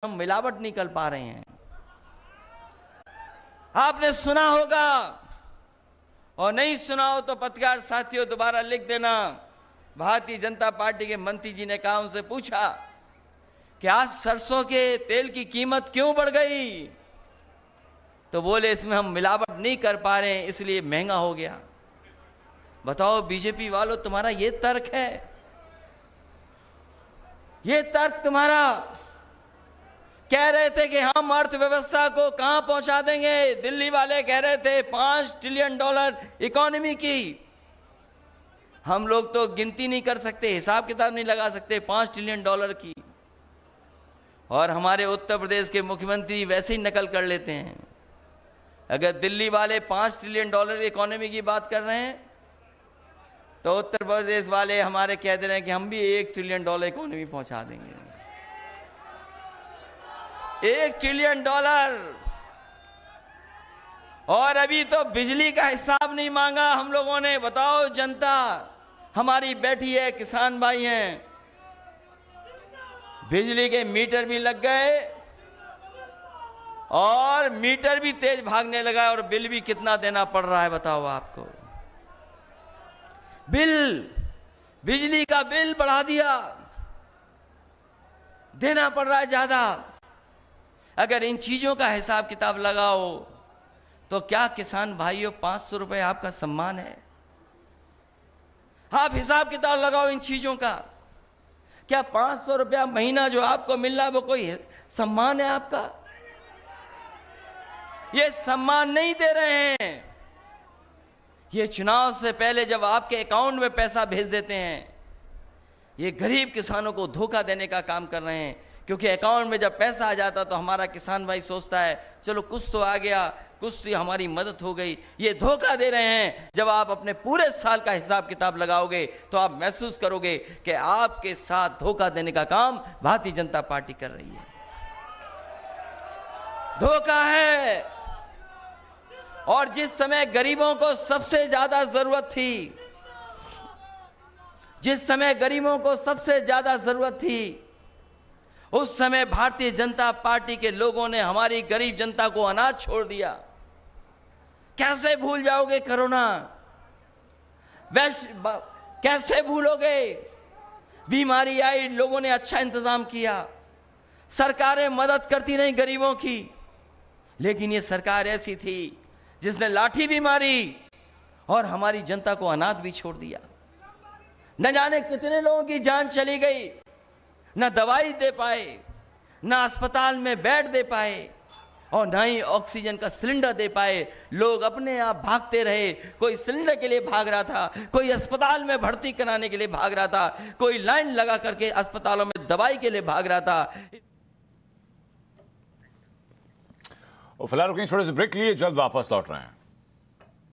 हम मिलावट नहीं कर पा रहे हैं। आपने सुना होगा और नहीं सुना हो तो पत्रकार साथियों दोबारा लिख देना। भारतीय जनता पार्टी के मंत्री जी ने कहा, उनसे पूछा कि आज सरसों के तेल की कीमत क्यों बढ़ गई, तो बोले इसमें हम मिलावट नहीं कर पा रहे हैं इसलिए महंगा हो गया। बताओ बीजेपी वालों, तुम्हारा ये तर्क है? ये तर्क तुम्हारा? कह रहे थे कि हम अर्थव्यवस्था को कहां पहुंचा देंगे। दिल्ली वाले कह रहे थे $5 ट्रिलियन इकोनॉमी की। हम लोग तो गिनती नहीं कर सकते, हिसाब किताब नहीं लगा सकते $5 ट्रिलियन की। और हमारे उत्तर प्रदेश के मुख्यमंत्री वैसे ही नकल कर लेते हैं। अगर दिल्ली वाले $5 ट्रिलियन इकोनॉमी की बात कर रहे हैं तो उत्तर प्रदेश वाले हमारे कह दे रहे हैं कि हम भी $1 ट्रिलियन इकोनॉमी पहुंचा देंगे। $1 ट्रिलियन। और अभी तो बिजली का हिसाब नहीं मांगा हम लोगों ने। बताओ, जनता हमारी बैठी है, किसान भाई हैं, बिजली के मीटर भी लग गए और मीटर भी तेज भागने लगा और बिल भी कितना देना पड़ रहा है बताओ आपको। बिजली का बिल बढ़ा दिया, देना पड़ रहा है ज्यादा। अगर इन चीजों का हिसाब किताब लगाओ तो क्या किसान भाइयों 500 रुपए आपका सम्मान है? आप हिसाब किताब लगाओ इन चीजों का। क्या 500 रुपया महीना जो आपको मिल रहा है वो कोई सम्मान है आपका? ये सम्मान नहीं दे रहे हैं। ये चुनाव से पहले जब आपके अकाउंट में पैसा भेज देते हैं, ये गरीब किसानों को धोखा देने का काम कर रहे हैं। क्योंकि अकाउंट में जब पैसा आ जाता तो हमारा किसान भाई सोचता है चलो कुछ तो आ गया, कुछ से हमारी मदद हो गई। ये धोखा दे रहे हैं। जब आप अपने पूरे साल का हिसाब किताब लगाओगे तो आप महसूस करोगे कि आपके साथ धोखा देने का काम भारतीय जनता पार्टी कर रही है। धोखा है। और जिस समय गरीबों को सबसे ज्यादा जरूरत थी, जिस समय गरीबों को सबसे ज्यादा जरूरत थी, उस समय भारतीय जनता पार्टी के लोगों ने हमारी गरीब जनता को अनाज छोड़ दिया। कैसे भूल जाओगे कोरोना? कैसे भूलोगे? बीमारी आई, लोगों ने अच्छा इंतजाम किया, सरकारें मदद करती रही गरीबों की। लेकिन ये सरकार ऐसी थी जिसने लाठी भी मारी और हमारी जनता को अनाथ भी छोड़ दिया। न जाने कितने लोगों की जान चली गई, न दवाई दे पाए, न अस्पताल में बेड दे पाए और न ही ऑक्सीजन का सिलेंडर दे पाए। लोग अपने आप भागते रहे। कोई सिलेंडर के लिए भाग रहा था, कोई अस्पताल में भर्ती कराने के लिए भाग रहा था, कोई लाइन लगा करके अस्पतालों में दवाई के लिए भाग रहा था। फिलहाल रुकिए, छोटे से ब्रेक लिए, जल्द वापस लौट रहे हैं।